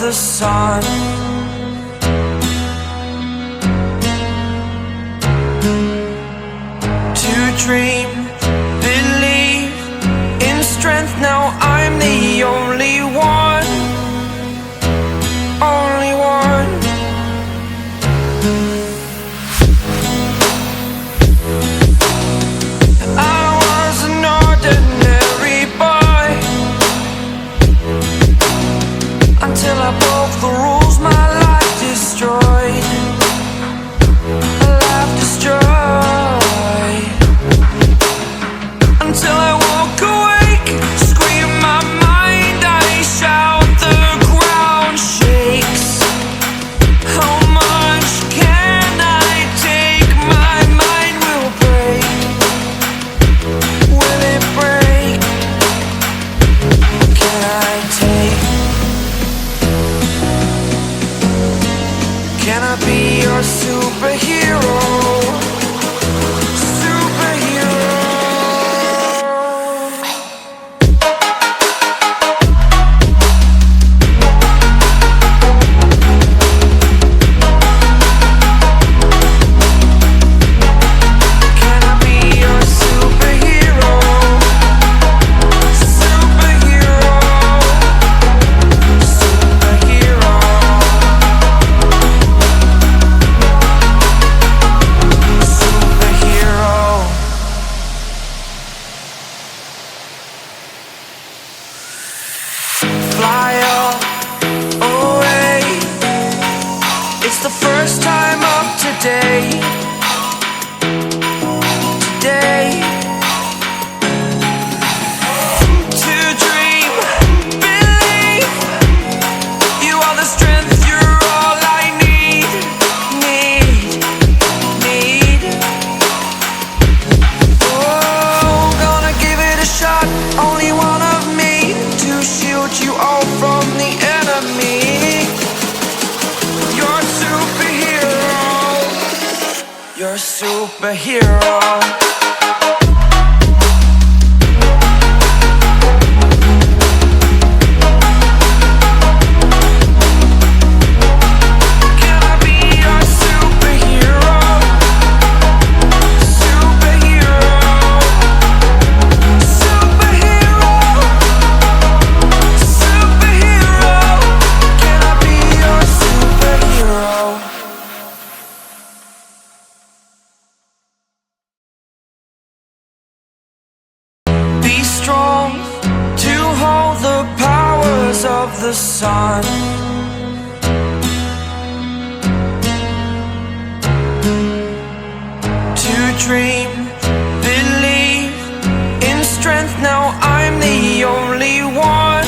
the sun. To dream, believe in strength. Now I'm the only one, only one. I was an ordinary boy until I broke the rules. My life destroyed, life destroyed. Until I woke awake, scream my mind, I shout, the ground shakes. How much can I take? My mind will break. Will it break? Can I take? Can I be your superhero? Fly away. It's the first time of today. Today. To dream, believe. You are the strength, you're all I need. Oh, gonna give it a shot. Only one of me to shield you all from the enemy. You're a superhero. You're a superhero. Can I be your superhero? Superhero. Superhero. Superhero. Can I be your superhero? Be strong to hold the powers of the sun. To dream, believe in strength. Now I'm the only one,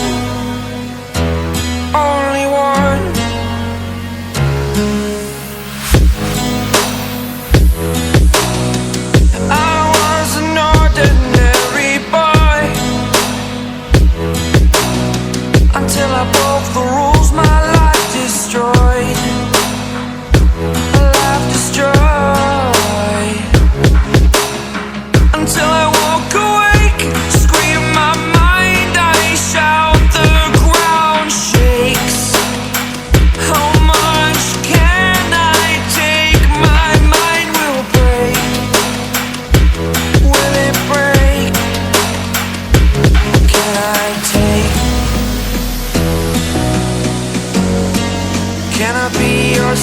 only one. I was an ordinary boy until I broke the rules. My life destroyed, life destroyed. Until I woke awake, scream my mind, I shout, the ground shakes. How much can I take? My mind will break. Will it break? Can I take? Can I be your